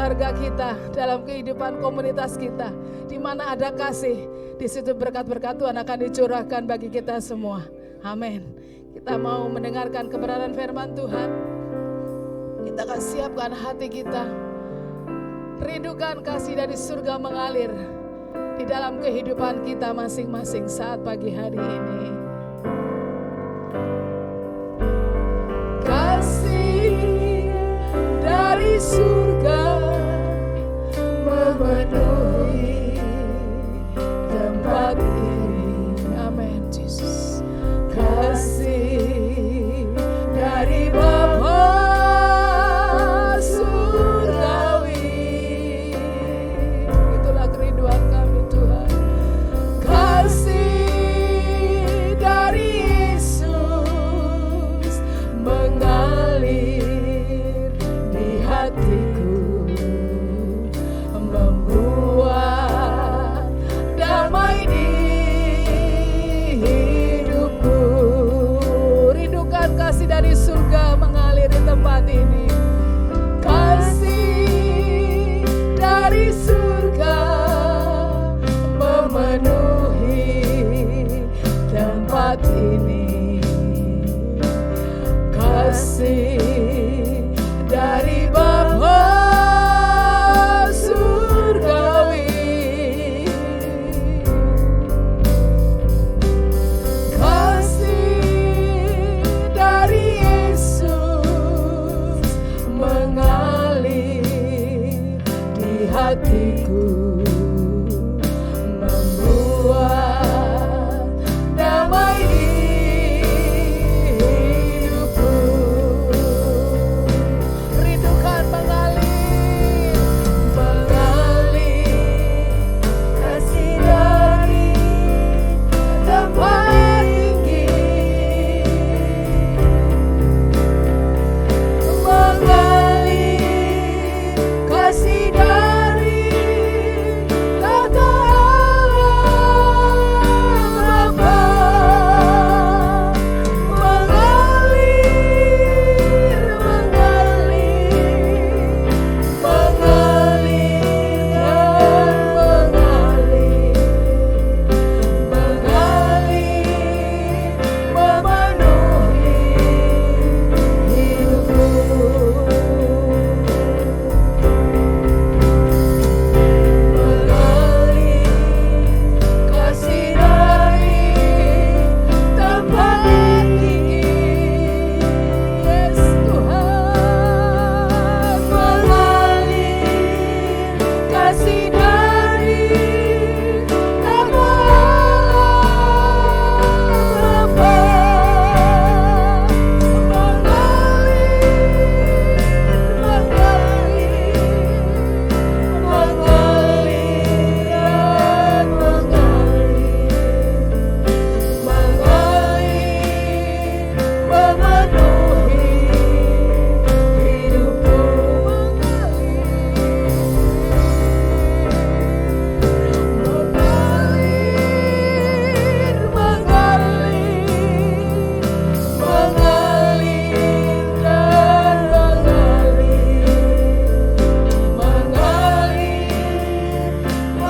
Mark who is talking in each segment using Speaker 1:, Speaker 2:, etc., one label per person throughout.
Speaker 1: keluarga kita, dalam kehidupan komunitas kita. Di mana ada kasih, di situ berkat-berkat Tuhan akan dicurahkan bagi kita semua. Amin. Kita mau mendengarkan kebenaran firman Tuhan. Kita akan siapkan hati kita. Rindukan kasih dari surga mengalir di dalam kehidupan kita masing-masing saat pagi hari ini. Kasih dari surga memenuhi tempat ini. Amin, Yesus. Kasih dari Bapa surgawi, itulah kerinduan kami Tuhan. Kasih dari Yesus mengalir di hatiku, membuat damai di hidupku. Rindukan kasih dari surga mengalir di tempat ini. Kasih dari surga memenuhi tempat ini. Kasih dari Bapa surgawi, kasih dari Yesus mengalir di hatiku, membuat damai di hidupku. Rindukan mengalir, mengalir kasih dari tempat tinggi, mengalir kasih dari tata Allah Bapa, mengalir, mengalir, mengalir dan mengalir, mengalir, memenuhi hidupku. Mengalir kasih dari tempat tinggi, yes Tuhan. Mengalir kasih dari nama Allah Bapa, mengalir, mengalir dan mengalir,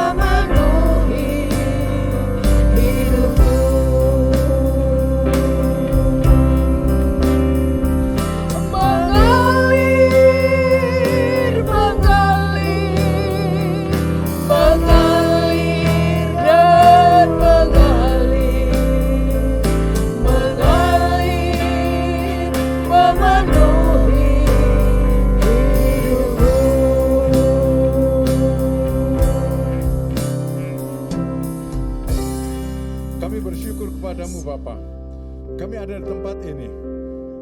Speaker 1: memenuhi hidupku. Mengalir, mengalir, mengalir dan mengalir, memenuhi hidupku. Mengalir, mengalir, mengalir dan mengalir, memenuhi hidupku.
Speaker 2: Kami bersyukur kepadamu Bapa. Kami ada di tempat ini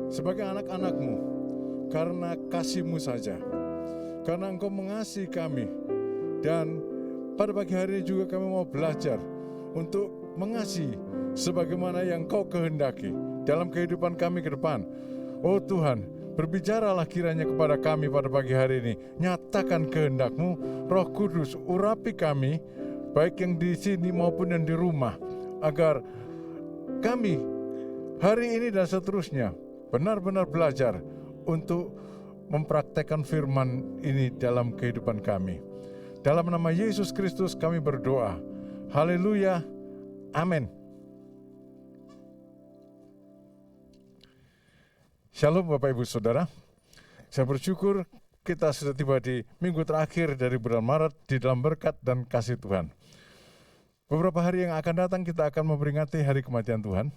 Speaker 2: sebagai anak-anak-Mu karena kasih-Mu saja. Karena Engkau mengasihi kami. Dan pada pagi hari ini juga kami mau belajar untuk mengasihi sebagaimana yang Kau kehendaki dalam kehidupan kami ke depan. Oh Tuhan, berbicaralah kiranya kepada kami pada pagi hari ini. Nyatakan kehendak-Mu, Roh Kudus, urapi kami, baik yang di sini maupun yang di rumah, agar kami hari ini dan seterusnya benar-benar belajar untuk mempraktekkan firman ini dalam kehidupan kami. Dalam nama Yesus Kristus kami berdoa. Haleluya. Amin. Shalom Bapak Ibu Saudara. Saya bersyukur kita sudah tiba di minggu terakhir dari bulan Maret di dalam berkat dan kasih Tuhan. Beberapa hari yang akan datang kita akan memperingati hari kematian Tuhan.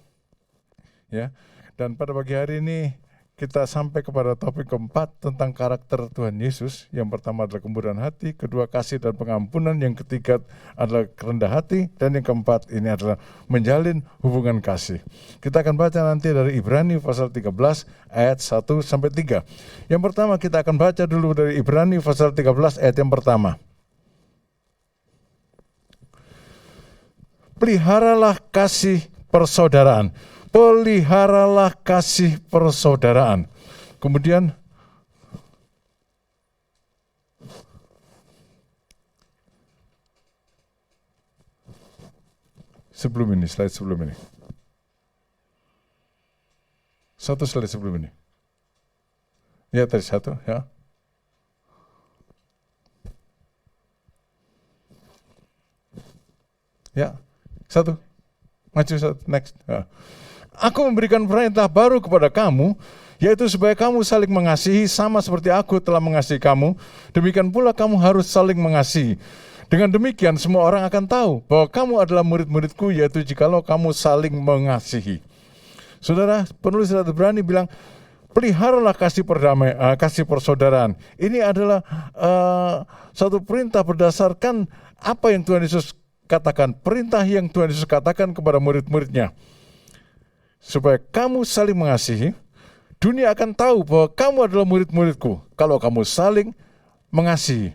Speaker 2: Ya. Dan pada pagi hari ini kita sampai kepada topik keempat tentang karakter Tuhan Yesus. Yang pertama adalah kemurahan hati, kedua kasih dan pengampunan, yang ketiga adalah rendah hati, dan yang keempat ini adalah menjalin hubungan kasih. Kita akan baca nanti dari Ibrani pasal 13 ayat 1-3. Yang pertama kita akan baca dulu dari Ibrani pasal 13 ayat yang pertama. Peliharalah kasih persaudaraan. Peliharalah kasih persaudaraan. Kemudian slide sebelum ini. Satu slide sebelum ini. Ya, tadi satu, ya. Ya, satu. Maju satu, next. Ya. Aku memberikan perintah baru kepada kamu, yaitu supaya kamu saling mengasihi sama seperti aku telah mengasihi kamu. Demikian pula kamu harus saling mengasihi. Dengan demikian semua orang akan tahu bahwa kamu adalah murid-muridku, yaitu jikalau kamu saling mengasihi. Saudara, penulis surat Ibrani bilang, peliharalah kasih persaudaraan. Ini adalah satu perintah berdasarkan apa yang Tuhan Yesus katakan, perintah yang Tuhan Yesus katakan kepada murid-muridnya. Supaya kamu saling mengasihi, dunia akan tahu bahwa kamu adalah murid-muridku kalau kamu saling mengasihi.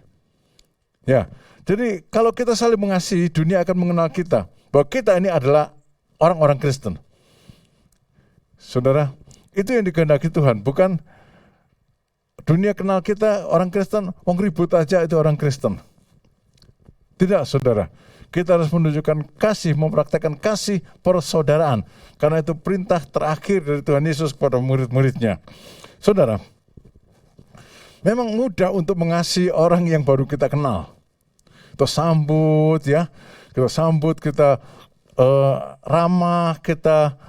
Speaker 2: Ya, jadi kalau kita saling mengasihi, dunia akan mengenal kita, bahwa kita ini adalah orang-orang Kristen. Saudara, itu yang dikehendaki Tuhan, bukan dunia kenal kita orang Kristen, wong ribut aja itu orang Kristen. Tidak, saudara. Kita harus menunjukkan kasih, mempraktekkan kasih persaudaraan. Karena itu perintah terakhir dari Tuhan Yesus kepada murid-muridnya. Saudara, memang mudah untuk mengasihi orang yang baru kita kenal. Kita sambut, ya. Kita sambut, kita ramah, kita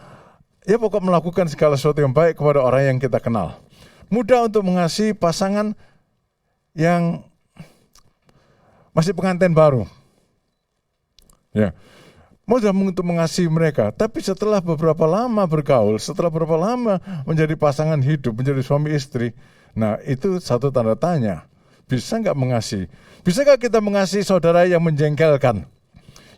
Speaker 2: pokok melakukan segala sesuatu yang baik kepada orang yang kita kenal. Mudah untuk mengasihi pasangan yang masih pengantin baru. Ya, mudah untuk mengasihi mereka, tapi setelah beberapa lama bergaul, setelah beberapa lama menjadi pasangan hidup, menjadi suami istri, nah itu satu tanda tanya, bisa nggak mengasihi? Bisakah kita mengasihi saudara yang menjengkelkan,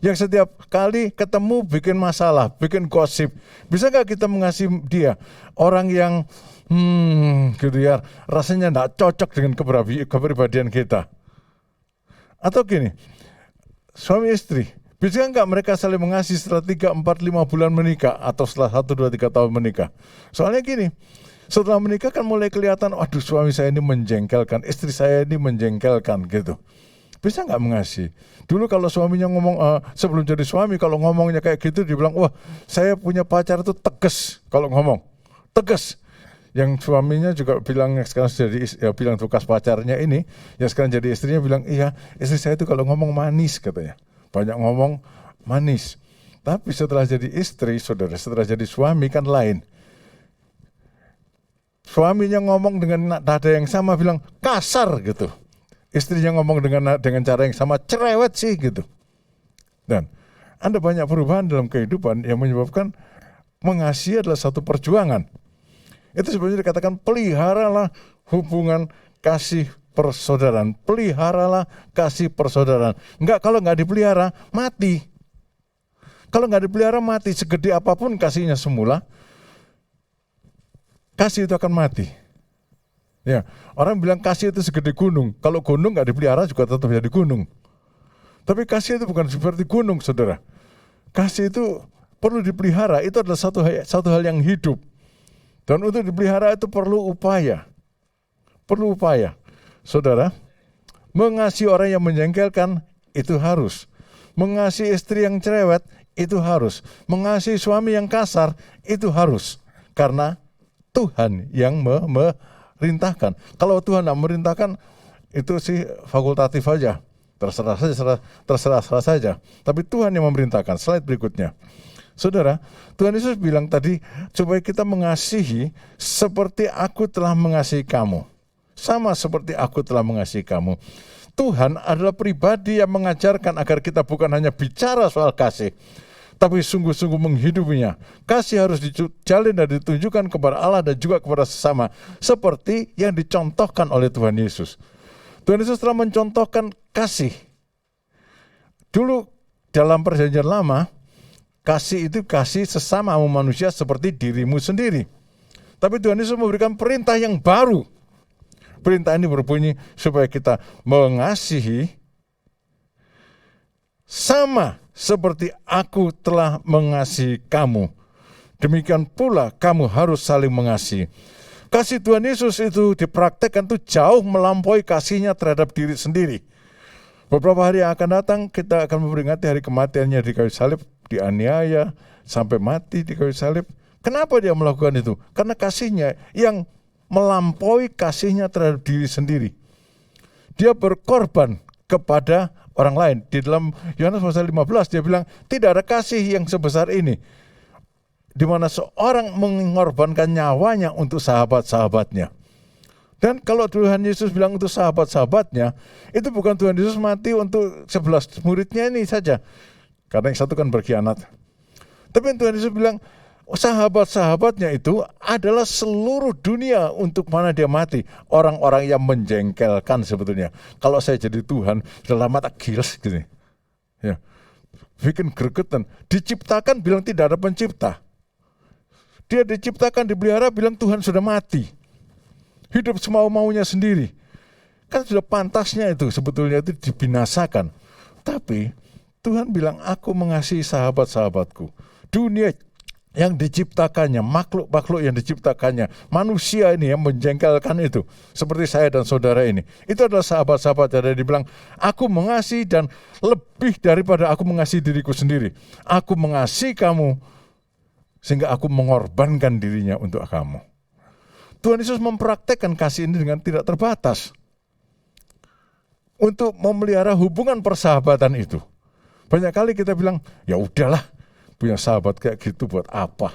Speaker 2: yang setiap kali ketemu bikin masalah, bikin gosip? Bisa nggak kita mengasihi dia, orang yang gitu ya, rasanya nggak cocok dengan kepribadian kita? Atau gini, suami istri, bisa nggak mereka saling mengasihi setelah 3, 4, 5 bulan menikah atau setelah 1, 2, 3 tahun menikah? Soalnya gini, setelah menikah kan mulai kelihatan, waduh suami saya ini menjengkelkan, istri saya ini menjengkelkan gitu. Bisa nggak mengasihi? Dulu kalau suaminya ngomong, sebelum jadi suami kalau ngomongnya kayak gitu, dia bilang, wah saya punya pacar itu tegas kalau ngomong, tegas. Yang suaminya juga bilang, sekarang jadi bilang bekas pacarnya ini, yang sekarang jadi istrinya bilang, iya istri saya itu kalau ngomong manis katanya. Banyak ngomong manis. Tapi setelah jadi istri, saudara, setelah jadi suami kan lain. Suaminya ngomong dengan nada yang sama bilang kasar gitu. Istrinya ngomong dengan cara yang sama, cerewet sih gitu. Dan ada banyak perubahan dalam kehidupan yang menyebabkan mengasihi adalah satu perjuangan. Itu sebenarnya dikatakan peliharalah hubungan kasih persaudaraan, peliharalah kasih persaudaraan. Kalau nggak dipelihara, mati. Kalau nggak dipelihara, mati. Segede apapun kasihnya semula, kasih itu akan mati. Ya, orang bilang kasih itu segede gunung. Kalau gunung nggak dipelihara juga tetap jadi gunung. Tapi kasih itu bukan seperti gunung, saudara. Kasih itu perlu dipelihara. Itu adalah satu hal yang hidup. Dan untuk dipelihara itu perlu upaya. Perlu upaya. Saudara, mengasihi orang yang menjengkelkan itu harus. Mengasihi istri yang cerewet itu harus. Mengasihi suami yang kasar itu harus. Karena Tuhan yang memerintahkan. Kalau Tuhan tidak memerintahkan, itu sih fakultatif aja. Terserah saja. Tapi Tuhan yang memerintahkan. Slide berikutnya. Saudara, Tuhan Yesus bilang tadi, supaya kita mengasihi seperti aku telah mengasihi kamu. Sama seperti aku telah mengasihi kamu. Tuhan adalah pribadi yang mengajarkan agar kita bukan hanya bicara soal kasih, tapi sungguh-sungguh menghidupinya. Kasih harus dijalin dan ditunjukkan kepada Allah dan juga kepada sesama, seperti yang dicontohkan oleh Tuhan Yesus. Tuhan Yesus telah mencontohkan kasih. Dulu dalam perjanjian lama, kasih itu kasih sesama manusia seperti dirimu sendiri. Tapi Tuhan Yesus memberikan perintah yang baru. Perintah ini berbunyi supaya kita mengasihi sama seperti aku telah mengasihi kamu. Demikian pula kamu harus saling mengasihi. Kasih Tuhan Yesus itu dipraktekkan itu jauh melampaui kasihnya terhadap diri sendiri. Beberapa hari yang akan datang kita akan memperingati hari kematiannya di kayu salib, dianiaya sampai mati di kayu salib. Kenapa dia melakukan itu? Karena kasihnya yang melampaui kasihnya terhadap diri sendiri. Dia berkorban kepada orang lain. Di dalam Yohanes pasal 15 dia bilang, tidak ada kasih yang sebesar ini, di mana seorang mengorbankan nyawanya untuk sahabat-sahabatnya. Dan kalau Tuhan Yesus bilang untuk sahabat-sahabatnya, itu bukan Tuhan Yesus mati untuk 11 muridnya ini saja, karena yang satu kan berkhianat. Tapi Tuhan Yesus bilang, sahabat-sahabatnya itu adalah seluruh dunia untuk mana dia mati. Orang-orang yang menjengkelkan sebetulnya. Kalau saya jadi Tuhan, sudah lama tak giles gitu. Ya. Bikin gregetan. Diciptakan bilang tidak ada pencipta. Dia diciptakan, dipelihara, bilang Tuhan sudah mati. Hidup semau-maunya sendiri. Kan sudah pantasnya itu sebetulnya itu dibinasakan. Tapi Tuhan bilang, aku mengasihi sahabat-sahabatku. Dunia yang diciptakannya, makhluk-makhluk yang diciptakannya, manusia ini yang menjengkelkan itu, seperti saya dan saudara ini, itu adalah sahabat-sahabat. Jadi dibilang, aku mengasihi dan lebih daripada aku mengasihi diriku sendiri. Aku mengasihi kamu sehingga aku mengorbankan dirinya untuk kamu. Tuhan Yesus mempraktekkan kasih ini dengan tidak terbatas untuk memelihara hubungan persahabatan itu. Banyak kali kita bilang, ya udahlah, punya sahabat kayak gitu buat apa?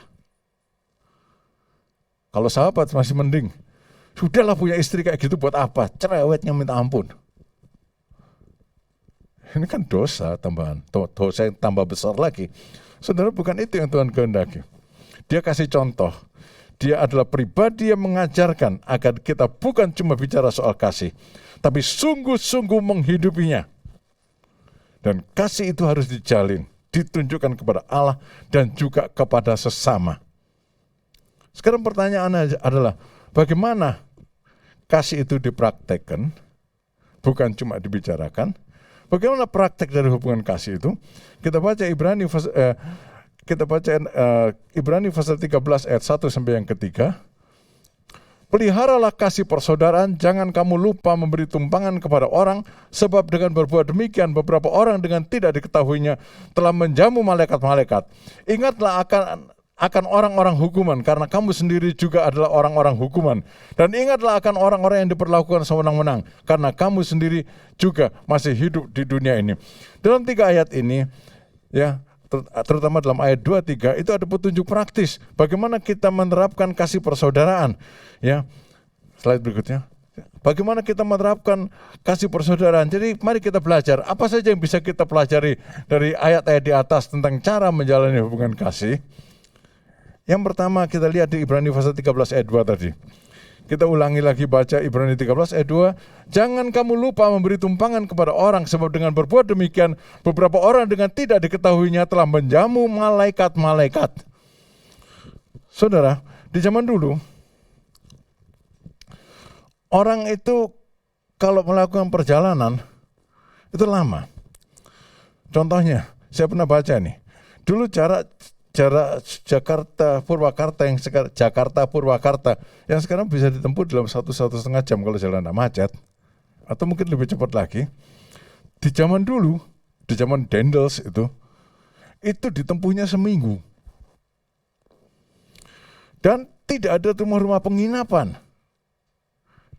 Speaker 2: Kalau sahabat masih mending, sudahlah punya istri kayak gitu buat apa? Cerewetnya minta ampun. Ini kan dosa tambahan, dosa yang tambah besar lagi. Saudara, bukan itu yang Tuhan kehendaki. Dia kasih contoh. Dia adalah pribadi yang mengajarkan agar kita bukan cuma bicara soal kasih, tapi sungguh-sungguh menghidupinya. Dan kasih itu harus dijalin, ditunjukkan kepada Allah dan juga kepada sesama. Sekarang pertanyaannya adalah, bagaimana kasih itu dipraktekkan, bukan cuma dibicarakan? Bagaimana praktek dari hubungan kasih itu? Kita baca Ibrani pasal 13 ayat 1 sampai yang ketiga. Peliharalah kasih persaudaraan, jangan kamu lupa memberi tumpangan kepada orang, sebab dengan berbuat demikian beberapa orang dengan tidak diketahuinya telah menjamu malaikat-malaikat. Ingatlah akan orang-orang hukuman, karena kamu sendiri juga adalah orang-orang hukuman. Dan ingatlah akan orang-orang yang diperlakukan sewenang-wenang, karena kamu sendiri juga masih hidup di dunia ini. Dalam 3 ayat ini, ya, terutama dalam ayat 2-3 itu ada petunjuk praktis bagaimana kita menerapkan kasih persaudaraan. Ya, slide berikutnya. Bagaimana kita menerapkan kasih persaudaraan. Jadi mari kita belajar apa saja yang bisa kita pelajari dari ayat-ayat di atas tentang cara menjalani hubungan kasih. Yang pertama kita lihat di Ibrani pasal 13 ayat 2 tadi. Kita ulangi lagi baca Ibrani 13 ayat 2. Jangan kamu lupa memberi tumpangan kepada orang, sebab dengan berbuat demikian beberapa orang dengan tidak diketahuinya telah menjamu malaikat-malaikat. Saudara, di zaman dulu orang itu kalau melakukan perjalanan itu lama. Contohnya, saya pernah baca nih. Dulu jarak Jakarta Purwakarta yang sekarang bisa ditempuh dalam 1,5 jam kalau jalan tidak macet, atau mungkin lebih cepat lagi. Di zaman dulu, di zaman Dendels itu ditempuhnya seminggu. Dan tidak ada rumah-rumah penginapan.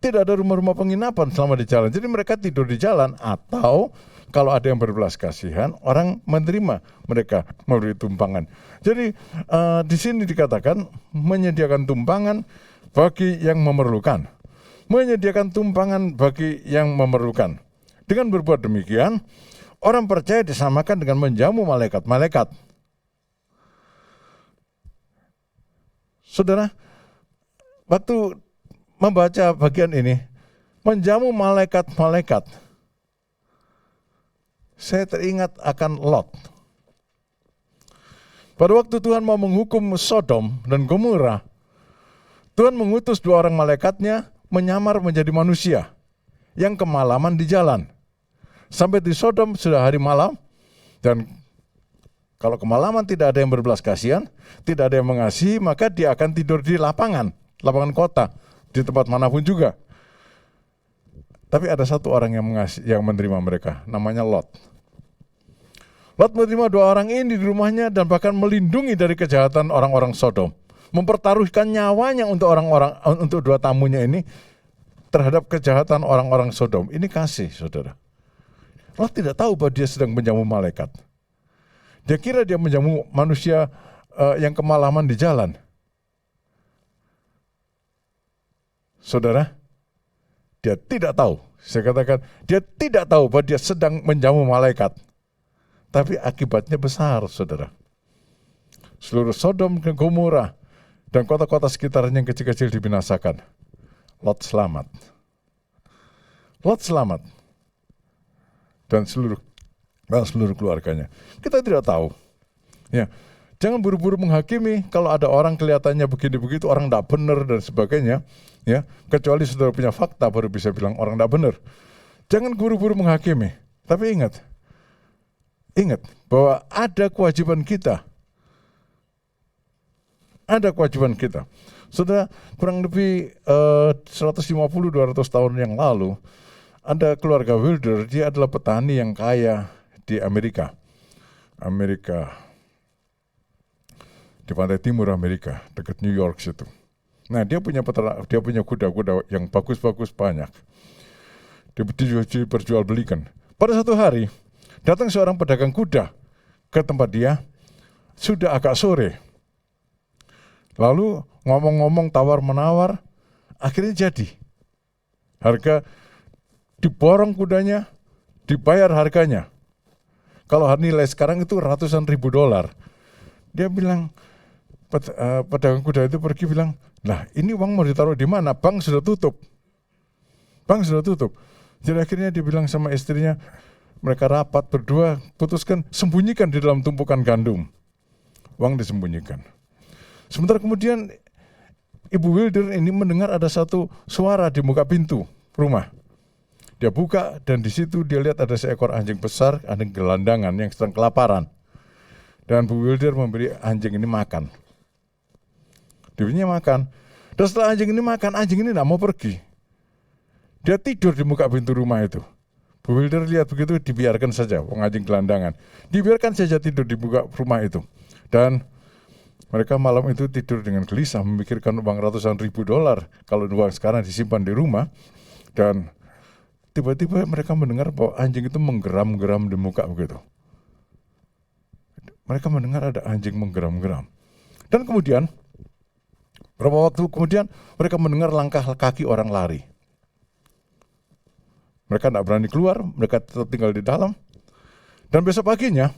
Speaker 2: Tidak ada rumah-rumah penginapan selama di jalan. Jadi mereka tidur di jalan, atau kalau ada yang berbelas kasihan, orang menerima mereka memberi tumpangan. Jadi di sini dikatakan menyediakan tumpangan bagi yang memerlukan. Menyediakan tumpangan bagi yang memerlukan. Dengan berbuat demikian, orang percaya disamakan dengan menjamu malaikat-malaikat. Saudara, waktu membaca bagian ini, menjamu malaikat-malaikat, saya teringat akan Lot. Pada waktu Tuhan mau menghukum Sodom dan Gomora, Tuhan mengutus 2 orang malaikatnya menyamar menjadi manusia yang kemalaman di jalan. Sampai di Sodom sudah hari malam, dan kalau kemalaman tidak ada yang berbelas kasihan, tidak ada yang mengasihi, maka dia akan tidur di lapangan kota, di tempat manapun juga. Tapi ada satu orang yang menerima mereka, namanya Lot. Lot menerima 2 orang ini di rumahnya dan bahkan melindungi dari kejahatan orang-orang Sodom, mempertaruhkan nyawanya untuk 2 tamunya ini terhadap kejahatan orang-orang Sodom. Ini kasih, saudara. Lot tidak tahu bahwa dia sedang menjamu malaikat. Dia kira dia menjamu manusia yang kemalaman di jalan. Saudara, dia tidak tahu. Saya katakan, dia tidak tahu bahwa dia sedang menjamu malaikat. Tapi akibatnya besar, saudara. Seluruh Sodom dan Gomora dan kota-kota sekitarnya yang kecil-kecil dibinasakan. Lot selamat. Lot selamat. Dan seluruh keluarganya. Kita tidak tahu. Ya, jangan buru-buru menghakimi kalau ada orang kelihatannya begini-begitu, orang tidak benar dan sebagainya. Ya, kecuali saudara punya fakta baru bisa bilang orang tidak benar. Jangan buru-buru menghakimi. Tapi ingat bahwa ada kewajiban kita. Ada kewajiban kita. Saudara, kurang lebih 150-200 tahun yang lalu, ada keluarga Wilder, dia adalah petani yang kaya di Amerika, di pantai timur Amerika, dekat New York situ. Nah, dia punya kuda-kuda yang bagus-bagus banyak. Dia diperjualbelikan. Pada satu hari, datang seorang pedagang kuda ke tempat dia, sudah agak sore. Lalu ngomong-ngomong tawar-menawar, akhirnya jadi. Harga diborong kudanya, dibayar harganya. Kalau nilai sekarang itu ratusan ribu dolar. Dia bilang, pedagang kuda itu pergi bilang, lah ini uang mau ditaruh di mana? Bank sudah tutup. Jadi akhirnya dia bilang sama istrinya, mereka rapat berdua, putuskan sembunyikan di dalam tumpukan gandum. Uang disembunyikan. Sebentar kemudian Ibu Wilder ini mendengar ada satu suara di muka pintu rumah. Dia buka dan di situ dia lihat ada seekor anjing besar, anjing gelandangan yang sedang kelaparan. Dan Bu Wilder memberi anjing ini makan. Diberinya makan. Dan setelah anjing ini makan, anjing ini tidak mau pergi. Dia tidur di muka pintu rumah itu. Bu Wilder lihat begitu, dibiarkan saja, anjing gelandangan. Dibiarkan saja tidur di muka rumah itu. Dan mereka malam itu tidur dengan gelisah, memikirkan uang ratusan ribu dolar. Kalau uang sekarang disimpan di rumah. Dan tiba-tiba mereka mendengar bahwa anjing itu menggeram-geram di muka begitu. Mereka mendengar ada anjing menggeram-geram. Dan kemudian, beberapa waktu kemudian, mereka mendengar langkah kaki orang lari. Mereka tidak berani keluar, mereka tetap tinggal di dalam. Dan besok paginya,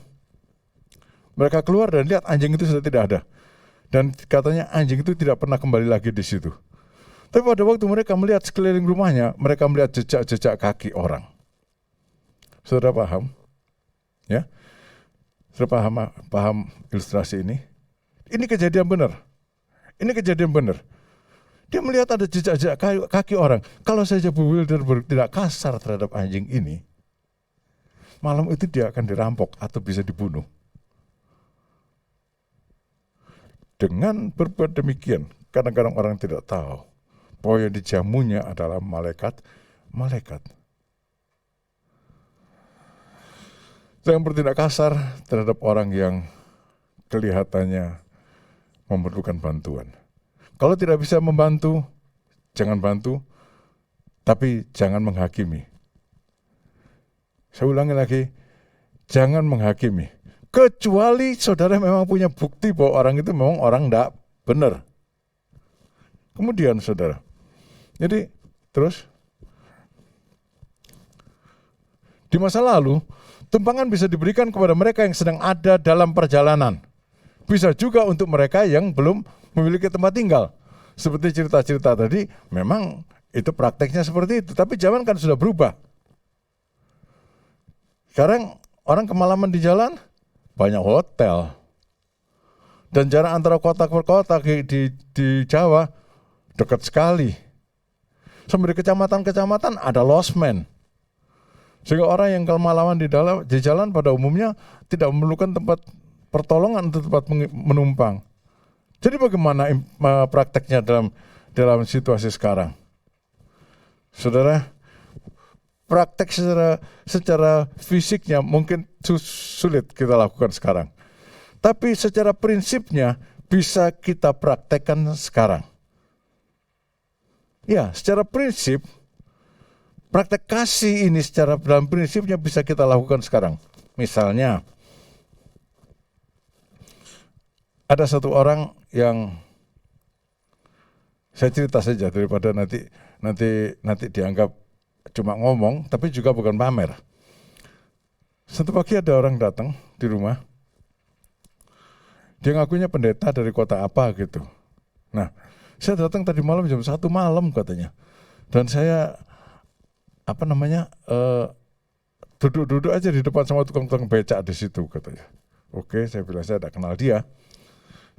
Speaker 2: mereka keluar dan lihat anjing itu sudah tidak ada. Dan katanya anjing itu tidak pernah kembali lagi di situ. Tapi pada waktu mereka melihat sekeliling rumahnya, mereka melihat jejak-jejak kaki orang. Saudara paham? Ya? Saudara paham ilustrasi ini? Ini kejadian benar. Dia melihat ada jejak-jejak kaki orang. Kalau saja Bu Wilder tidak kasar terhadap anjing ini, malam itu dia akan dirampok atau bisa dibunuh. Dengan berbuat demikian, kadang-kadang orang tidak tahu bahwa yang dijamunya adalah malaikat. Jangan bertindak kasar terhadap orang yang kelihatannya memerlukan bantuan. Kalau tidak bisa membantu, jangan bantu. tapi jangan menghakimi. Saya ulangi lagi, jangan menghakimi. Kecuali saudara memang punya bukti bahwa orang itu memang orang tidak benar. Kemudian saudara, jadi terus di masa lalu, tumpangan bisa diberikan kepada mereka yang sedang ada dalam perjalanan. Bisa juga untuk mereka yang belum memiliki tempat tinggal. Seperti cerita-cerita tadi, memang itu prakteknya seperti itu. Tapi zaman kan sudah berubah. Sekarang orang kemalaman di jalan, banyak hotel. Dan jarak antara kota ke kota di Jawa dekat sekali. Sampai di kecamatan-kecamatan ada losmen. Sehingga orang yang kemalaman di jalan pada umumnya tidak memerlukan tempat pertolongan untuk tempat menumpang. Jadi bagaimana prakteknya dalam situasi sekarang? Saudara, praktek secara fisiknya mungkin sulit kita lakukan sekarang. Tapi secara prinsipnya bisa kita praktekkan sekarang. Ya, secara prinsip, praktek kasih ini secara dalam prinsipnya bisa kita lakukan sekarang. Misalnya, ada satu orang yang saya cerita saja daripada nanti dianggap cuma ngomong, tapi juga bukan pamer. Satu pagi ada orang datang di rumah, dia ngakunya pendeta dari kota apa gitu. Nah, saya datang tadi malam jam 1 malam katanya, dan saya duduk-duduk aja di depan sama tukang-tukang becak di situ katanya. Oke, saya bilang saya tidak kenal dia.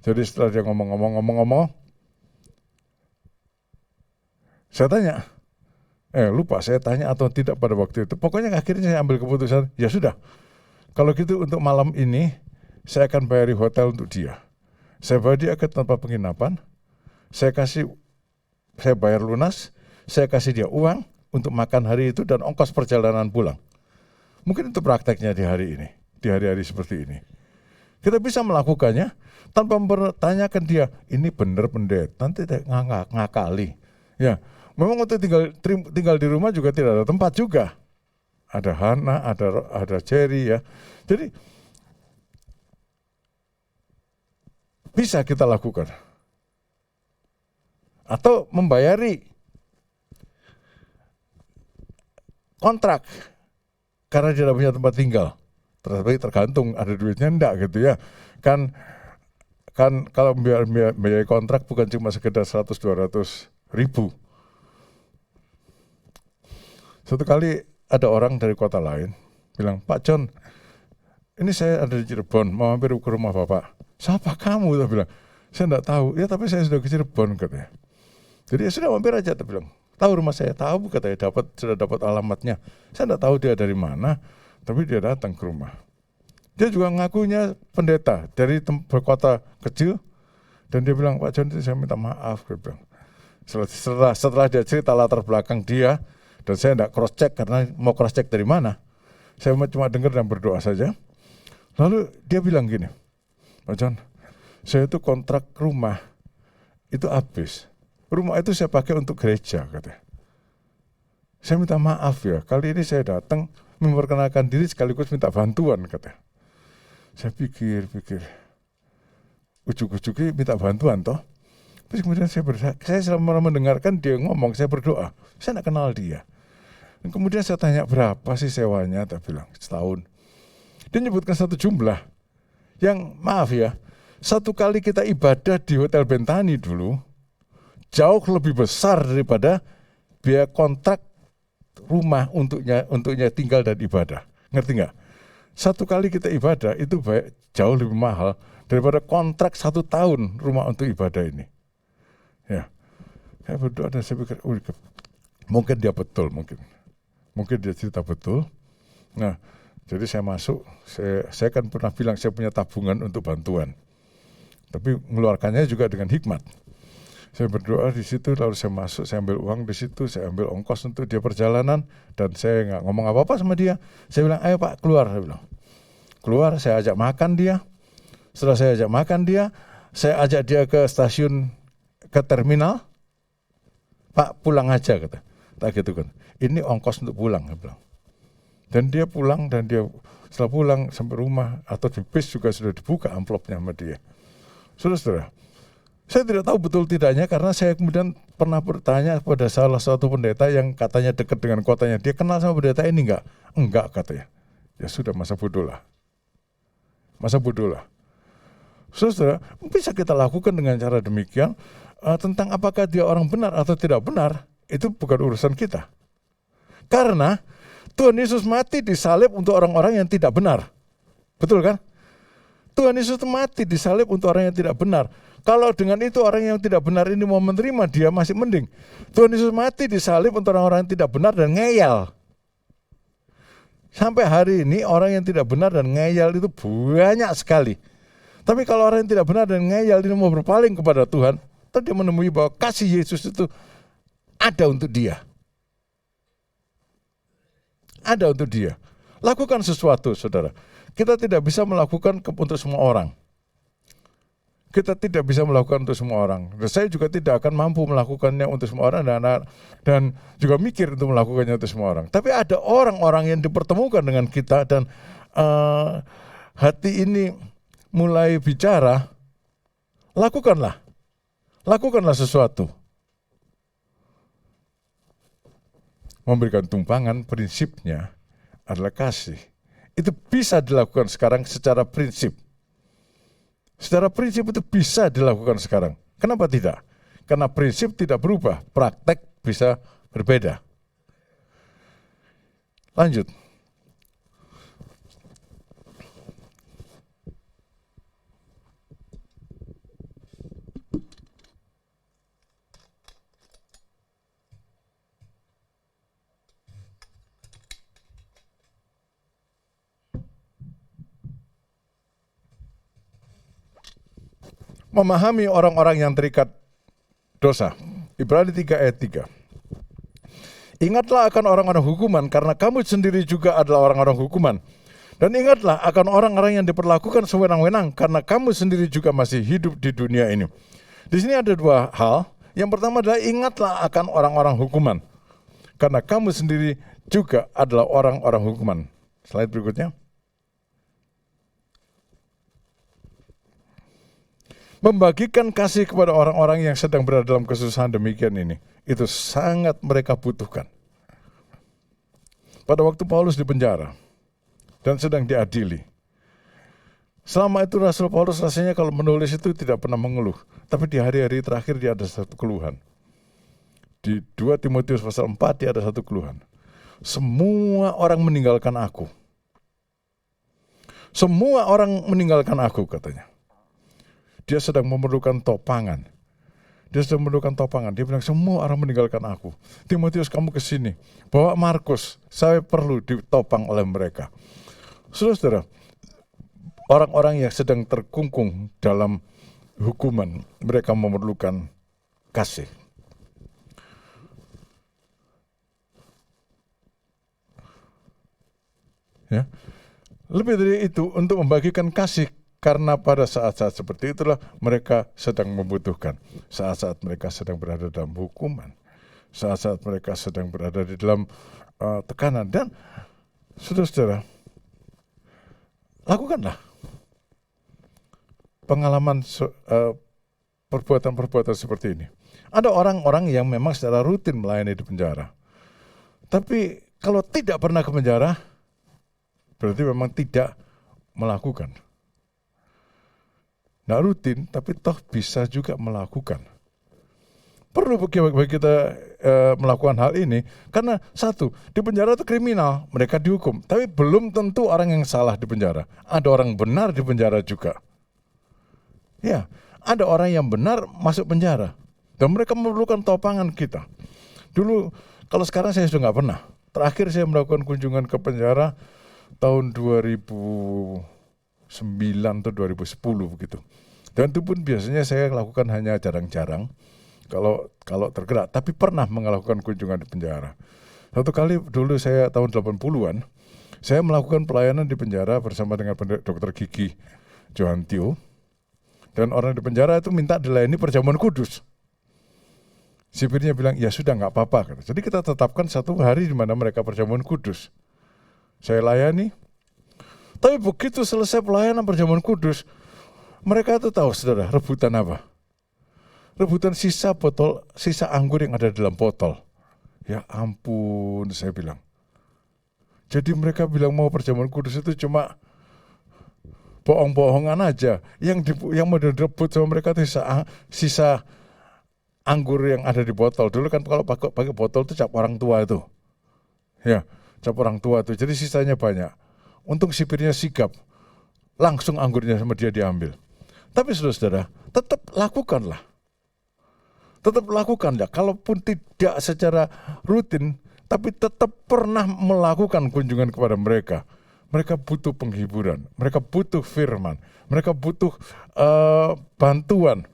Speaker 2: Jadi setelah dia ngomong, saya tanya, lupa saya tanya atau tidak pada waktu itu. Pokoknya akhirnya saya ambil keputusan, ya sudah. Kalau gitu untuk malam ini, saya akan bayari hotel untuk dia. Saya bawa dia ke tempat penginapan, saya bayar lunas, saya kasih dia uang untuk makan hari itu dan ongkos perjalanan pulang. Mungkin itu prakteknya di hari ini, di hari-hari seperti ini. Kita bisa melakukannya tanpa mempertanyakan dia, ini benar pendeta, nanti ngakali. Ya, memang untuk tinggal di rumah juga tidak ada tempat juga. Ada Hana, ada Jerry ya. Jadi bisa kita lakukan. Atau membayari kontrak karena dia tidak punya tempat tinggal. Tapi tergantung ada duitnya enggak gitu ya. Kan kalau biaya kontrak bukan cuma sekedar 100-200 ribu. Satu kali ada orang dari kota lain bilang, Pak John, ini saya ada di Cirebon, mau mampir ke rumah Bapak. Siapa kamu? Dia bilang, saya enggak tahu. Ya tapi saya sudah ke Cirebon katanya. Jadi ya sudah mampir aja, dia bilang. Tahu rumah saya, tahu katanya, sudah dapat alamatnya. Saya enggak tahu dia dari mana, tapi dia datang ke rumah. Dia juga ngakunya pendeta dari kota kecil, dan dia bilang, Pak John, saya minta maaf. Dia bilang. Setelah dia cerita latar belakang dia, dan saya enggak cross check karena mau cross check dari mana. Saya cuma dengar dan berdoa saja. Lalu dia bilang gini, Pak John, saya itu kontrak rumah itu habis. Rumah itu saya pakai untuk gereja, katanya. Saya minta maaf ya, kali ini saya datang memperkenalkan diri sekaligus minta bantuan, katanya. Saya pikir, ujuk-ujuknya minta bantuan toh. Terus kemudian saya selama mendengarkan dia ngomong, saya berdoa, saya tidak kenal dia. Dan kemudian saya tanya berapa sih sewanya, dia bilang setahun. Dia menyebutkan satu jumlah yang maaf ya, satu kali kita ibadah di Hotel Bentani dulu, jauh lebih besar daripada biaya kontrak rumah untuknya tinggal dan ibadah. Ngerti nggak? Satu kali kita ibadah itu jauh lebih mahal daripada kontrak 1 tahun rumah untuk ibadah ini. Ya, saya berdoa dan saya pikir, mungkin dia betul, mungkin dia cerita betul. Nah, jadi saya masuk, saya kan pernah bilang saya punya tabungan untuk bantuan, tapi mengeluarkannya juga dengan hikmat. Saya berdoa di situ, lalu saya masuk, saya ambil uang di situ, saya ambil ongkos untuk dia perjalanan, dan saya nggak ngomong apa-apa sama dia. Saya bilang, ayo Pak, keluar. Saya bilang, keluar, saya ajak makan dia. Setelah saya ajak makan dia, saya ajak dia ke stasiun, ke terminal. Pak, pulang aja, kata. tak gitu kan. Ini ongkos untuk pulang, dia bilang. Dan dia pulang, dan dia setelah pulang sampai rumah atau di bis juga sudah dibuka amplopnya sama dia. Saudara-saudara, saya tidak tahu betul tidaknya karena saya kemudian pernah bertanya kepada salah satu pendeta yang katanya dekat dengan kotanya. Dia kenal sama pendeta ini enggak? Enggak katanya. Ya sudah, masa bodoh lah. Masa bodoh lah. Saudara, bisa kita lakukan dengan cara demikian. Tentang apakah dia orang benar atau tidak benar, itu bukan urusan kita. Karena Tuhan Yesus mati disalib untuk orang-orang yang tidak benar. Betul kan? Tuhan Yesus mati disalib untuk orang yang tidak benar. Kalau dengan itu orang yang tidak benar ini mau menerima, dia masih mending. Tuhan Yesus mati disalib untuk orang-orang yang tidak benar dan ngeyel. Sampai hari ini orang yang tidak benar dan ngeyel itu banyak sekali. Tapi kalau orang yang tidak benar dan ngeyel ini mau berpaling kepada Tuhan, dia menemui bahwa kasih Yesus itu ada untuk dia. Ada untuk dia. Lakukan sesuatu, saudara. Kita tidak bisa melakukan untuk semua orang. Kita tidak bisa melakukan untuk semua orang. Dan saya juga tidak akan mampu melakukannya untuk semua orang dan juga mikir untuk melakukannya untuk semua orang. Tapi ada orang-orang yang dipertemukan dengan kita dan hati ini mulai bicara, lakukanlah. Lakukanlah sesuatu. Memberikan tumpangan prinsipnya adalah kasih. Itu bisa dilakukan sekarang secara prinsip. Secara prinsip itu bisa dilakukan sekarang. Kenapa tidak? Karena prinsip tidak berubah, praktek bisa berbeda. Lanjut. Memahami orang-orang yang terikat dosa. Ibrani 3 ayat 3. Ingatlah akan orang-orang hukuman karena kamu sendiri juga adalah orang-orang hukuman. Dan ingatlah akan orang-orang yang diperlakukan sewenang-wenang karena kamu sendiri juga masih hidup di dunia ini. Di sini ada dua hal. Yang pertama adalah ingatlah akan orang-orang hukuman karena kamu sendiri juga adalah orang-orang hukuman. Slide berikutnya. Membagikan kasih kepada orang-orang yang sedang berada dalam kesusahan demikian ini, itu sangat mereka butuhkan. Pada waktu Paulus di penjara dan sedang diadili, selama itu Rasul Paulus rasanya kalau menulis itu tidak pernah mengeluh, tapi di hari-hari terakhir dia ada satu keluhan. Di 2 Timotius pasal 4 dia ada satu keluhan. Semua orang meninggalkan aku. Semua orang meninggalkan aku, katanya. Dia sedang memerlukan topangan. Dia sedang memerlukan topangan. Dia bilang, semua orang meninggalkan aku. Timotius, kamu ke sini. Bawa Markus, saya perlu ditopang oleh mereka. Saudara-saudara, orang-orang yang sedang terkungkung dalam hukuman, mereka memerlukan kasih. Ya. Lebih dari itu, untuk membagikan kasih, karena pada saat-saat seperti itulah mereka sedang membutuhkan. Saat-saat mereka sedang berada dalam hukuman. Saat-saat mereka sedang berada di dalam tekanan. Dan saudara-saudara, lakukanlah pengalaman perbuatan-perbuatan seperti ini. Ada orang-orang yang memang secara rutin melayani di penjara. Tapi kalau tidak pernah ke penjara, berarti memang tidak melakukan. Nggak rutin, tapi toh bisa juga melakukan. Perlu bagi kita melakukan hal ini, karena satu, di penjara itu kriminal, mereka dihukum. Tapi belum tentu orang yang salah di penjara. Ada orang benar di penjara juga. Ya, ada orang yang benar masuk penjara. Dan mereka memerlukan topangan kita. Dulu, kalau sekarang saya sudah nggak pernah. Terakhir saya melakukan kunjungan ke penjara tahun 2009 atau 2010 begitu. Dan itu pun biasanya saya lakukan hanya jarang-jarang kalau tergerak, tapi pernah melakukan kunjungan di penjara. Satu kali dulu saya tahun 80-an, saya melakukan pelayanan di penjara bersama dengan dokter gigi Johantio. Dan orang di penjara itu minta dilayani perjamuan kudus. Sipirnya bilang, ya sudah nggak apa-apa. Jadi kita tetapkan satu hari di mana mereka perjamuan kudus. Saya layani. Tapi begitu selesai pelayanan perjamuan kudus, mereka itu tahu, saudara, rebutan apa? Rebutan sisa anggur yang ada dalam botol. Ya ampun, saya bilang. Jadi mereka bilang mau perjamuan kudus itu cuma bohong-bohongan aja. Yang mau direbut sama mereka itu sisa anggur yang ada di botol. Dulu kan kalau pakai botol itu cap orang tua itu. Ya, cap orang tua itu. Jadi sisanya banyak. Untung sipirnya sigap. Langsung anggurnya sama dia diambil. Tapi saudara-saudara, tetap lakukanlah. Tetap lakukanlah. Kalaupun tidak secara rutin, tapi tetap pernah melakukan kunjungan kepada mereka. Mereka butuh penghiburan. Mereka butuh firman. Mereka butuh bantuan.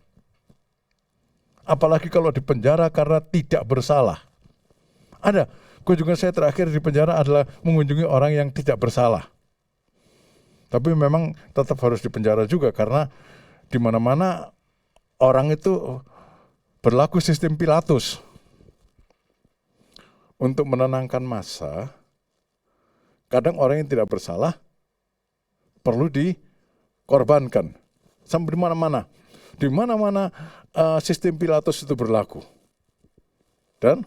Speaker 2: Apalagi kalau di penjara karena tidak bersalah. Ada, kunjungan saya terakhir di penjara adalah mengunjungi orang yang tidak bersalah. Tapi memang tetap harus di penjara juga karena di mana-mana orang itu berlaku sistem Pilatus. Untuk menenangkan massa, kadang orang yang tidak bersalah perlu dikorbankan. Sampai di mana-mana. Di mana-mana sistem Pilatus itu berlaku. Dan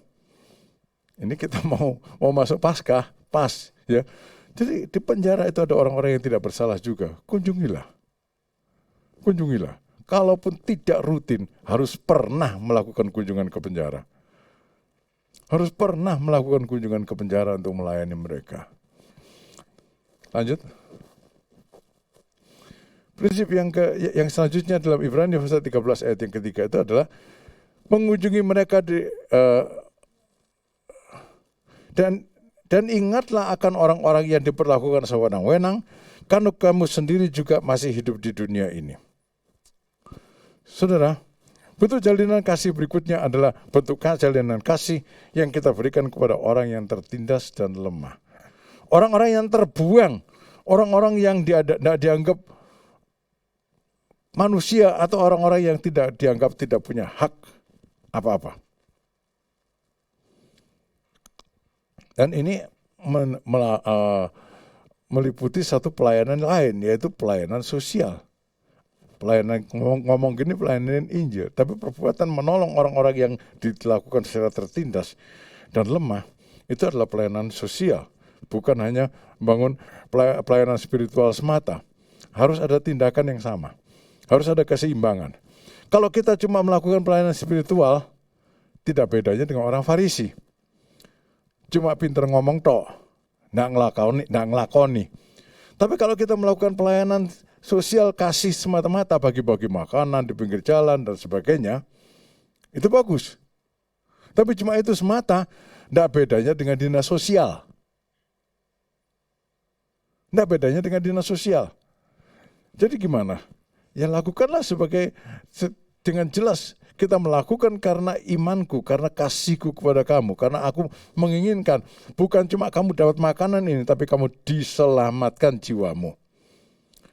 Speaker 2: ini kita mau masuk Paskah, pas ya. Jadi di penjara itu ada orang-orang yang tidak bersalah juga. Kunjungilah. Kalaupun tidak rutin, harus pernah melakukan kunjungan ke penjara. Harus pernah melakukan kunjungan ke penjara untuk melayani mereka. Lanjut. Prinsip yang selanjutnya dalam Ibrani pasal 13 ayat yang ketiga itu adalah mengunjungi mereka dan ingatlah akan orang-orang yang diperlakukan sewenang-wenang, karena kamu sendiri juga masih hidup di dunia ini. Saudara, bentuk jalinan kasih berikutnya adalah bentuk jalinan kasih yang kita berikan kepada orang yang tertindas dan lemah. Orang-orang yang terbuang, orang-orang yang tidak dianggap manusia atau orang-orang yang tidak dianggap tidak punya hak apa-apa. Dan ini meliputi satu pelayanan lain, yaitu pelayanan sosial. Pelayanan ngomong gini pelayanan Injil, tapi perbuatan menolong orang-orang yang dilakukan secara tertindas dan lemah, itu adalah pelayanan sosial. Bukan hanya membangun pelayanan spiritual semata. Harus ada tindakan yang sama. Harus ada keseimbangan. Kalau kita cuma melakukan pelayanan spiritual, tidak bedanya dengan orang Farisi. Cuma pinter ngomong tok, nggak ngelakoni. Tapi kalau kita melakukan pelayanan sosial, kasih semata-mata, bagi-bagi makanan di pinggir jalan dan sebagainya, itu bagus. Tapi cuma itu semata, nggak bedanya dengan dinas sosial. Nggak bedanya dengan dinas sosial. Jadi gimana? Ya lakukanlah dengan jelas. Kita melakukan karena imanku, karena kasihku kepada kamu, karena aku menginginkan bukan cuma kamu dapat makanan ini, tapi kamu diselamatkan jiwamu.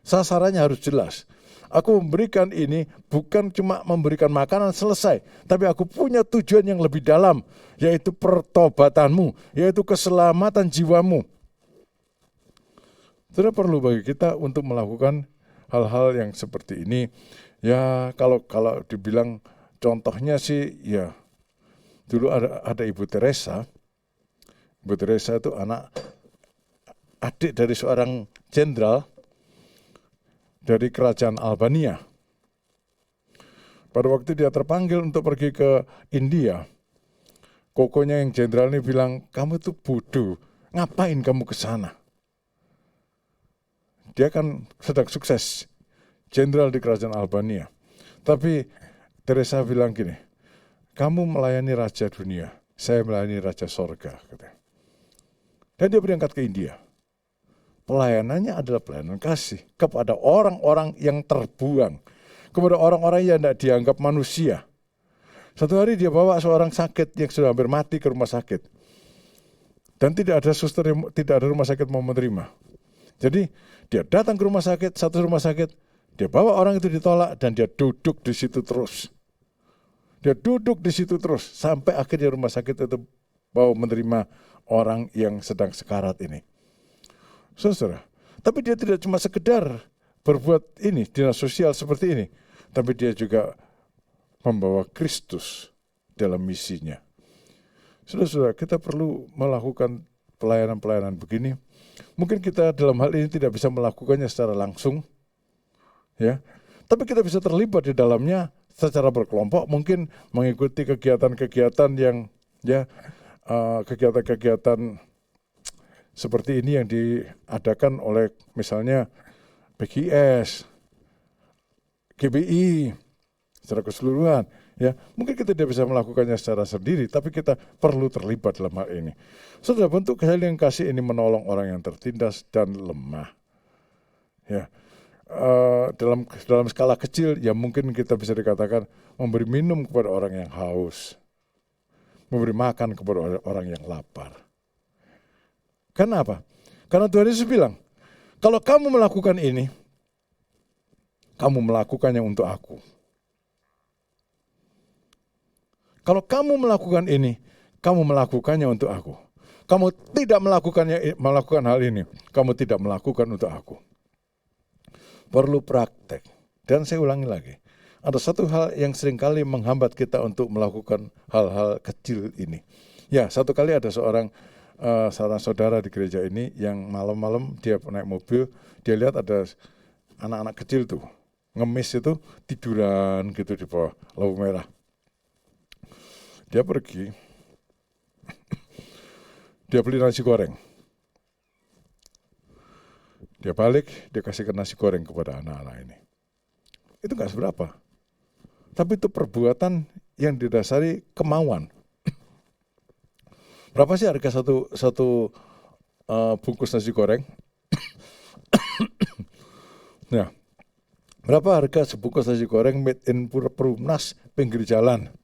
Speaker 2: Sasarannya harus jelas. Aku memberikan ini bukan cuma memberikan makanan selesai, tapi aku punya tujuan yang lebih dalam, yaitu pertobatanmu, yaitu keselamatan jiwamu. Sudah perlu bagi kita untuk melakukan hal-hal yang seperti ini. Ya kalau dibilang contohnya sih, ya dulu ada Ibu Teresa. Ibu Teresa itu adik dari seorang jenderal dari kerajaan Albania. Pada waktu dia terpanggil untuk pergi ke India, kokonya yang jenderal ini bilang, kamu tuh bodoh, ngapain kamu ke sana? Dia kan sedang sukses, jenderal di kerajaan Albania. Tapi Teresa bilang gini, kamu melayani raja dunia, saya melayani raja sorga. Dan dia berangkat ke India. Pelayanannya adalah pelayanan kasih kepada orang-orang yang terbuang, kepada orang-orang yang tidak dianggap manusia. Satu hari dia bawa seorang sakit yang sudah hampir mati ke rumah sakit. Dan tidak ada suster, tidak ada rumah sakit mau menerima. Jadi dia datang ke rumah sakit, satu rumah sakit, dia bawa orang itu ditolak dan dia duduk di situ terus. Dia duduk di situ terus sampai akhirnya rumah sakit itu mau menerima orang yang sedang sekarat ini. Saudara, tapi dia tidak cuma sekedar berbuat ini, dinas sosial seperti ini, tapi dia juga membawa Kristus dalam misinya. Saudara-saudara, kita perlu melakukan pelayanan-pelayanan begini. Mungkin kita dalam hal ini tidak bisa melakukannya secara langsung, ya, tapi kita bisa terlibat di dalamnya secara berkelompok, mungkin mengikuti kegiatan-kegiatan yang kegiatan-kegiatan seperti ini yang diadakan oleh misalnya PGS, GBI secara keseluruhan. Ya, mungkin kita tidak bisa melakukannya secara sendiri, tapi kita perlu terlibat dalam hal ini. Saudara, bentuk kesalian kasih ini menolong orang yang tertindas dan lemah. Ya, dalam skala kecil, ya mungkin kita bisa dikatakan memberi minum kepada orang yang haus, memberi makan kepada orang yang lapar. Kenapa? Karena Tuhan Yesus bilang, kalau kamu melakukan ini, kamu melakukannya untuk aku. Kalau kamu melakukan ini, kamu melakukannya untuk aku. Kamu tidak melakukan hal ini, kamu tidak melakukan untuk aku. Perlu praktek. Dan saya ulangi lagi, ada satu hal yang seringkali menghambat kita untuk melakukan hal-hal kecil ini. Ya, satu kali ada seorang saudara di gereja ini yang malam-malam dia naik mobil, dia lihat ada anak-anak kecil tuh, ngemis itu tiduran gitu di bawah lampu merah. Dia pergi, dia beli nasi goreng. Dia balik, dia kasihkan nasi goreng kepada anak-anak ini. Itu gak seberapa. Tapi itu perbuatan yang didasari kemauan. Berapa sih harga satu bungkus nasi goreng? Nah, berapa harga sebungkus nasi goreng made in Perumnas pinggir jalan?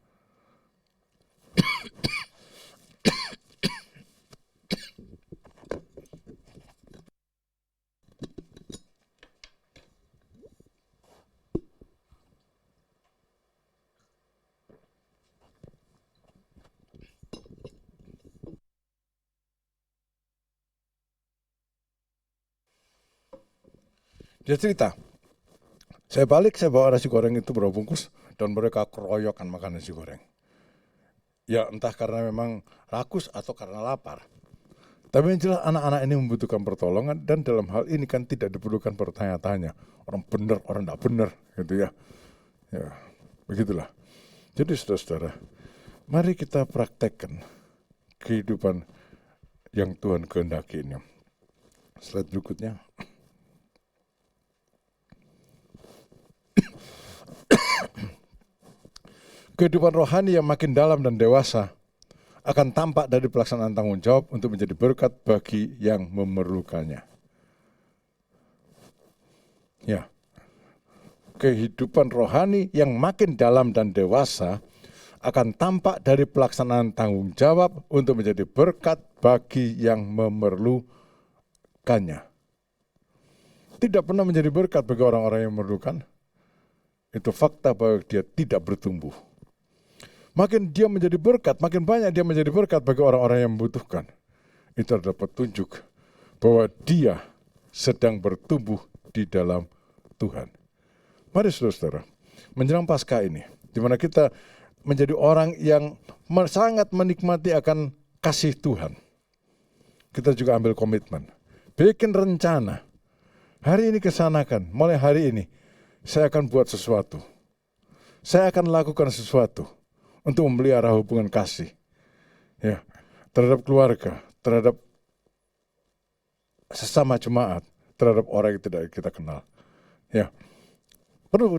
Speaker 2: Dia cerita, saya bawa nasi goreng itu berapa bungkus, dan mereka keroyokan makan nasi goreng. Ya entah karena memang rakus atau karena lapar. Tapi yang jelas anak-anak ini membutuhkan pertolongan, dan dalam hal ini kan tidak diperlukan bertanya-tanya. Orang benar, orang tidak benar, gitu ya. Ya, begitulah. Jadi saudara-saudara, mari kita praktekkan kehidupan yang Tuhan kehendaki ini. Slide berikutnya. Kehidupan rohani yang makin dalam dan dewasa akan tampak dari pelaksanaan tanggung jawab untuk menjadi berkat bagi yang memerlukannya. Ya, kehidupan rohani yang makin dalam dan dewasa akan tampak dari pelaksanaan tanggung jawab untuk menjadi berkat bagi yang memerlukannya. Tidak pernah menjadi berkat bagi orang-orang yang memerlukan. Itu fakta bahwa dia tidak bertumbuh. Makin dia menjadi berkat, makin banyak dia menjadi berkat bagi orang-orang yang membutuhkan. Itu adalah petunjuk bahwa dia sedang bertumbuh di dalam Tuhan. Mari saudara-saudara, menjelang Paskah ini, di mana kita menjadi orang yang sangat menikmati akan kasih Tuhan. Kita juga ambil komitmen, bikin rencana. Hari ini kesanakan, mulai hari ini, saya akan buat sesuatu. Saya akan lakukan sesuatu untuk memelihara hubungan kasih, ya, terhadap keluarga, terhadap sesama jemaat, terhadap orang yang tidak kita kenal. Ya,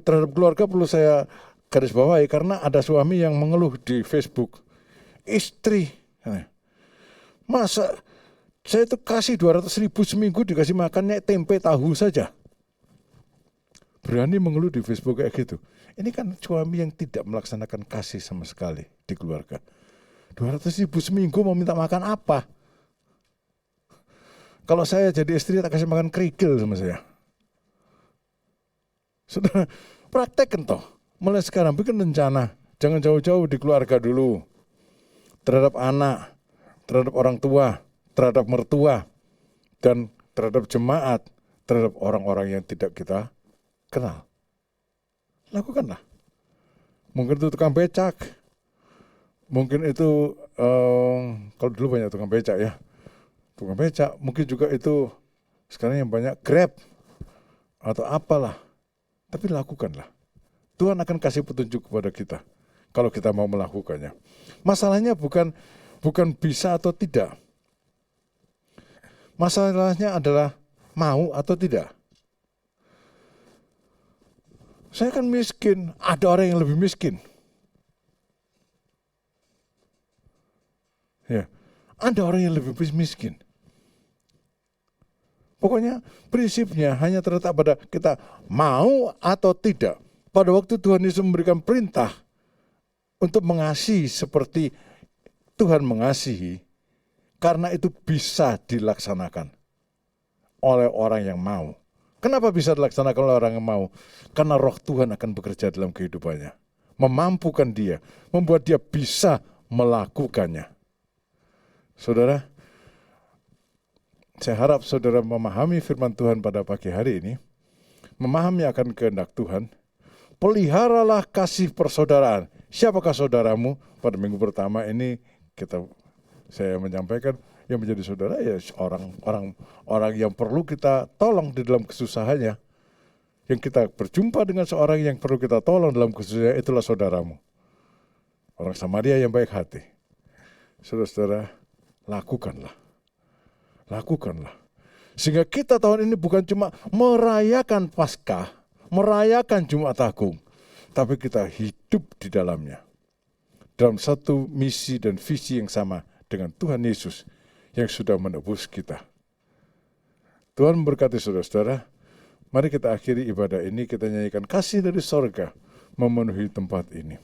Speaker 2: terhadap keluarga perlu saya garis bawahi karena ada suami yang mengeluh di Facebook, istri, masa saya itu kasih 200.000 seminggu dikasih makannya tempe tahu saja. Berani mengeluh di Facebook kayak gitu. Ini kan suami yang tidak melaksanakan kasih sama sekali di keluarga. 200.000 seminggu mau minta makan apa? Kalau saya jadi istri tak kasih makan kerikil sama saya. Saudara, praktekkan toh. Mulai sekarang bikin rencana. Jangan jauh-jauh di keluarga dulu. Terhadap anak, terhadap orang tua, terhadap mertua, dan terhadap jemaat, terhadap orang-orang yang tidak kita kenal. Lakukanlah. Mungkin itu tukang becak. Mungkin itu, kalau dulu banyak tukang becak ya. Tukang becak, mungkin juga itu sekarang yang banyak Grab atau apalah. Tapi lakukanlah. Tuhan akan kasih petunjuk kepada kita kalau kita mau melakukannya. Masalahnya bukan bisa atau tidak. Masalahnya adalah mau atau tidak. Saya kan miskin, ada orang yang lebih miskin. Ya, ada orang yang lebih miskin. Pokoknya prinsipnya hanya terletak pada kita mau atau tidak. Pada waktu Tuhan Yesus memberikan perintah untuk mengasihi seperti Tuhan mengasihi, karena itu bisa dilaksanakan oleh orang yang mau. Kenapa bisa dilaksanakan oleh orang yang mau? Karena roh Tuhan akan bekerja dalam kehidupannya. Memampukan dia, membuat dia bisa melakukannya. Saudara, saya harap saudara memahami firman Tuhan pada pagi hari ini, memahami akan kehendak Tuhan. Peliharalah kasih persaudaraan. Siapakah saudaramu? Pada minggu pertama ini saya menyampaikan yang menjadi saudara ya orang yang perlu kita tolong di dalam kesusahannya. Yang kita berjumpa dengan seorang yang perlu kita tolong dalam kesusahannya, itulah saudaramu. Orang Samaria yang baik hati. Saudara-saudara, lakukanlah. Sehingga kita tahun ini bukan cuma merayakan Paskah, merayakan Jumat Agung, tapi kita hidup di dalamnya. Dalam satu misi dan visi yang sama dengan Tuhan Yesus yang sudah menebus kita. Tuhan memberkati saudara-saudara. Mari kita akhiri ibadah ini, kita nyanyikan kasih dari sorga memenuhi tempat ini.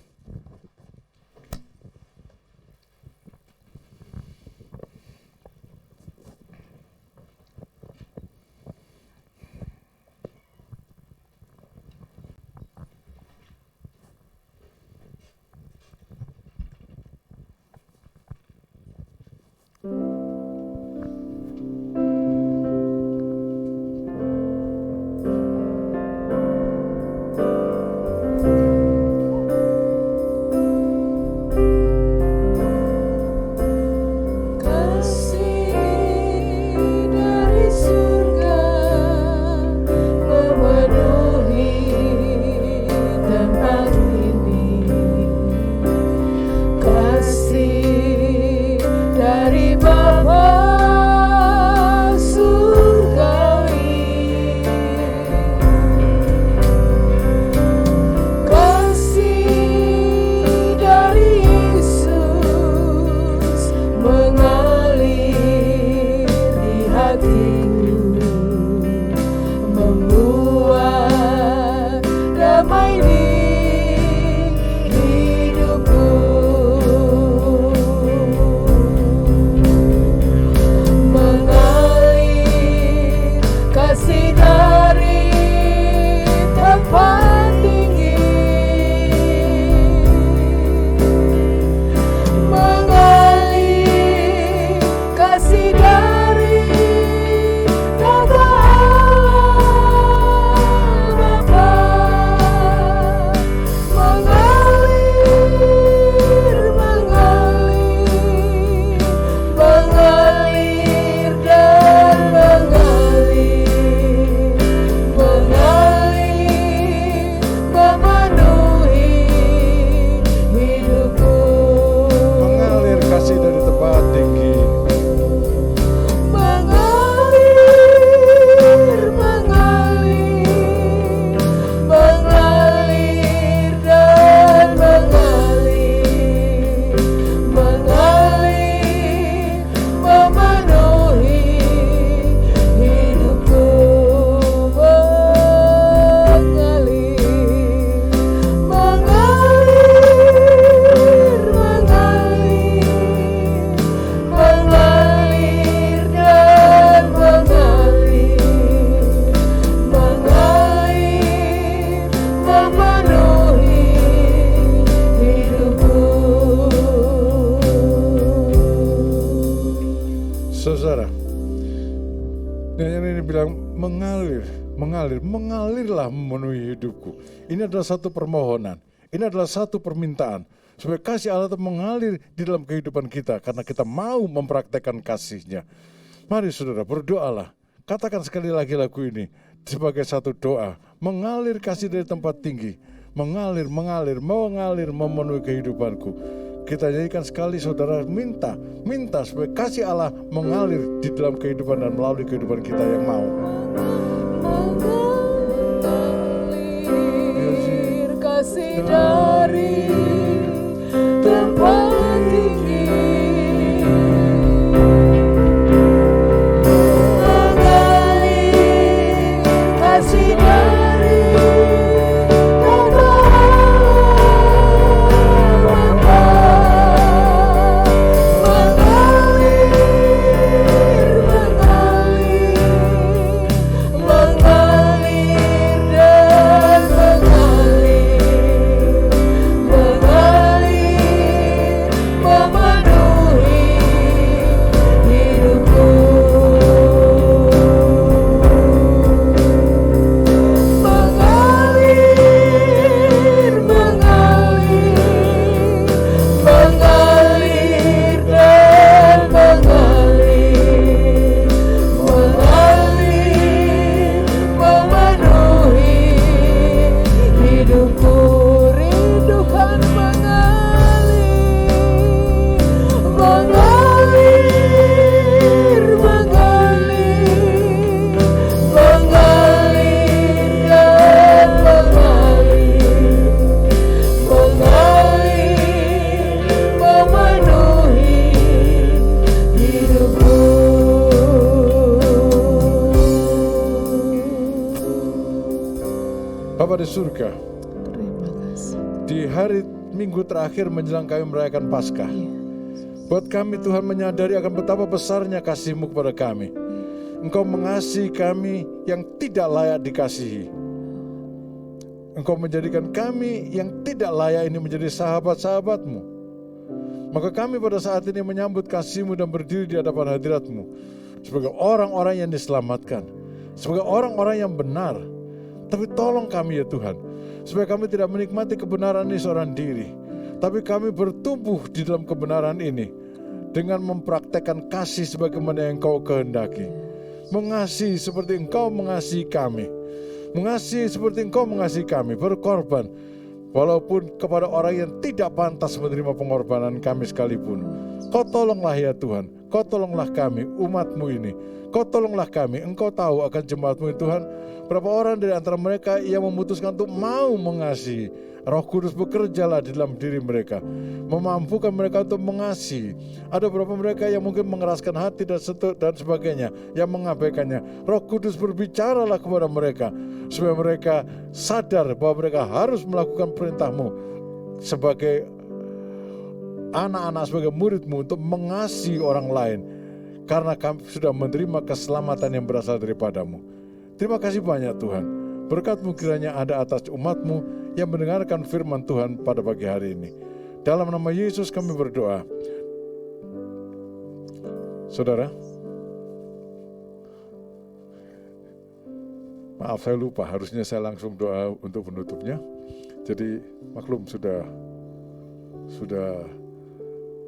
Speaker 2: Dan yang ini bilang mengalirlah memenuhi hidupku. Ini adalah satu permohonan, ini adalah satu permintaan supaya kasih Allah itu mengalir di dalam kehidupan kita karena kita mau mempraktekkan kasih-Nya. Mari saudara berdoalah, katakan sekali lagi lagu ini sebagai satu doa, mengalir kasih dari tempat tinggi, mengalir memenuhi kehidupanku. Kita nyanyikan sekali saudara, minta supaya kasih Allah mengalir di dalam kehidupan dan melalui kehidupan kita yang mau.
Speaker 1: Mengalir kasih dari tempat tinggi, mengalir kasih dari
Speaker 2: Bapa di surga,
Speaker 1: terima kasih.
Speaker 2: di hari Minggu terakhir menjelang kami merayakan Paskah, buat kami Tuhan menyadari akan betapa besarnya kasih-Mu kepada kami. Engkau mengasihi kami yang tidak layak dikasihi. Engkau menjadikan kami yang tidak layak ini menjadi sahabat-sahabat-Mu. Maka kami pada saat ini menyambut kasih-Mu dan berdiri di hadapan hadirat-Mu sebagai orang-orang yang diselamatkan, sebagai orang-orang yang benar. Tapi tolong kami ya Tuhan, supaya kami tidak menikmati kebenaran ini seorang diri, tapi kami bertumbuh di dalam kebenaran ini dengan mempraktekkan kasih sebagaimana yang Engkau kehendaki. Mengasihi seperti Engkau mengasihi kami, mengasihi seperti Engkau mengasihi kami, berkorban walaupun kepada orang yang tidak pantas menerima pengorbanan kami sekalipun. Kau tolonglah ya Tuhan, Kau tolonglah kami, umat-Mu ini. Kau tolonglah kami, Engkau tahu akan jemaat-Mu Tuhan, berapa orang dari antara mereka yang memutuskan untuk mau mengasihi. Roh Kudus bekerjalah di dalam diri mereka, memampukan mereka untuk mengasihi. Ada beberapa mereka yang mungkin mengeraskan hati dan sebagainya, yang mengabaikannya. Roh Kudus berbicaralah kepada mereka, supaya mereka sadar bahwa mereka harus melakukan perintah-Mu sebagai anak-anak, sebagai murid-Mu untuk mengasihi orang lain, karena kami sudah menerima keselamatan yang berasal daripada-Mu. Terima kasih banyak Tuhan. Berkat-Mu kiranya ada atas umat-Mu yang mendengarkan firman Tuhan pada pagi hari ini. Dalam nama Yesus kami berdoa. Saudara, maaf saya lupa, harusnya saya langsung doa untuk penutupnya. Jadi maklum sudah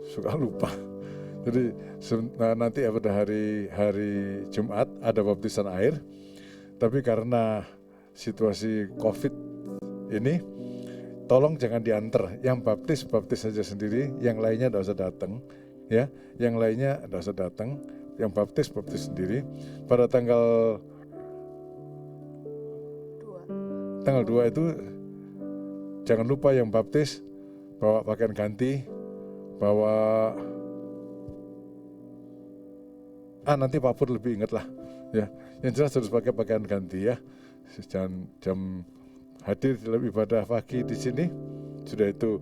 Speaker 2: suka lupa. Jadi nanti pada hari Jumat ada baptisan air. Tapi karena situasi COVID ini, tolong jangan diantar. Yang baptis saja sendiri, yang lainnya tidak usah datang, ya. Yang lainnya tidak usah datang. Yang baptis sendiri. Pada tanggal 2 itu jangan lupa yang baptis bawa pakaian ganti, bawa nanti Pak Pur lebih ingat lah, ya. Yang jelas harus pakai pakaian ganti ya. Jam hadir dalam ibadah pagi di sini, sudah itu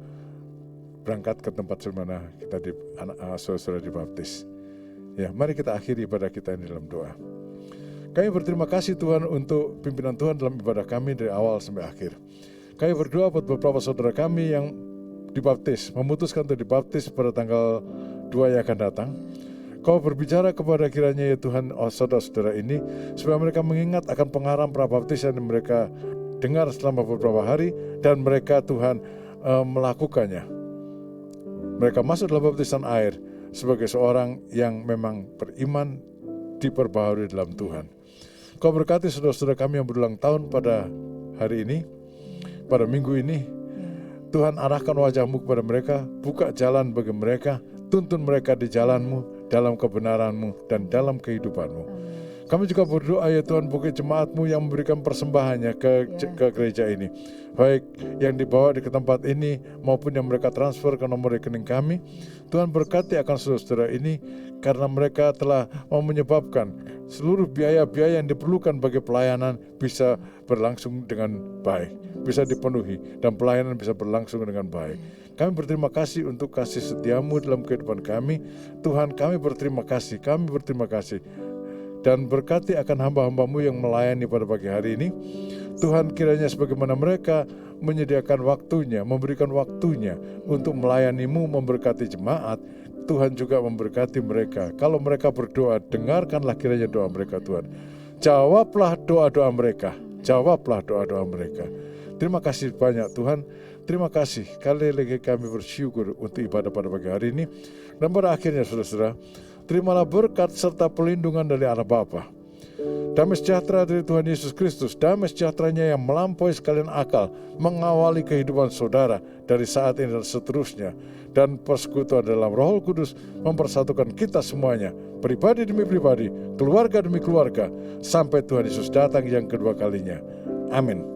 Speaker 2: berangkat ke tempat mana kita saudara dibaptis. Ya, mari kita akhiri ibadah kita ini dalam doa. Kami berterima kasih Tuhan untuk pimpinan Tuhan dalam ibadah kami dari awal sampai akhir. Kami berdoa buat beberapa saudara kami yang dibaptis, memutuskan untuk dibaptis pada tanggal 2 yang akan datang. Kau berbicara kepada kiranya ya Tuhan saudara-saudara ini, supaya mereka mengingat akan pengarang prabaptisan yang mereka dengar selama beberapa hari, dan mereka Tuhan melakukannya. Mereka masuk dalam baptisan air sebagai seorang yang memang beriman diperbaharui dalam Tuhan. Kau berkati saudara-saudara kami yang berulang tahun pada hari ini, pada minggu ini. Tuhan, arahkan wajah-Mu kepada mereka, buka jalan bagi mereka, tuntun mereka di jalan-Mu, dalam kebenaran-Mu, dan dalam kehidupan-Mu. Kami juga berdoa ya Tuhan, bagi jemaat-Mu yang memberikan persembahannya ke gereja ini, baik yang dibawa di tempat ini maupun yang mereka transfer ke nomor rekening kami. Tuhan, berkati akan saudara-saudara ini, karena mereka telah mau menyebabkan seluruh biaya-biaya yang diperlukan bagi pelayanan bisa berlangsung dengan baik, bisa dipenuhi, dan pelayanan bisa berlangsung dengan baik. Kami berterima kasih untuk kasih setia-Mu dalam kehidupan kami. Tuhan, kami berterima kasih. Dan berkati akan hamba-hamba-Mu yang melayani pada pagi hari ini. Tuhan, kiranya sebagaimana mereka menyediakan waktunya, memberikan waktunya untuk melayani-Mu, memberkati jemaat, Tuhan juga memberkati mereka. Kalau mereka berdoa, dengarkanlah kiranya doa mereka Tuhan. Jawablah doa-doa mereka. Terima kasih banyak Tuhan. Terima kasih. Kali lagi kami bersyukur untuk ibadah pada pagi hari ini. Dan pada akhirnya saudara-saudara, terimalah berkat serta pelindungan dari Allah Bapa. Damai sejahtera dari Tuhan Yesus Kristus, damai sejahteranya yang melampaui sekalian akal, mengawali kehidupan saudara dari saat ini dan seterusnya. Dan persekutuan dalam Roh Kudus mempersatukan kita semuanya, pribadi demi pribadi, keluarga demi keluarga, sampai Tuhan Yesus datang yang kedua kalinya. Amin.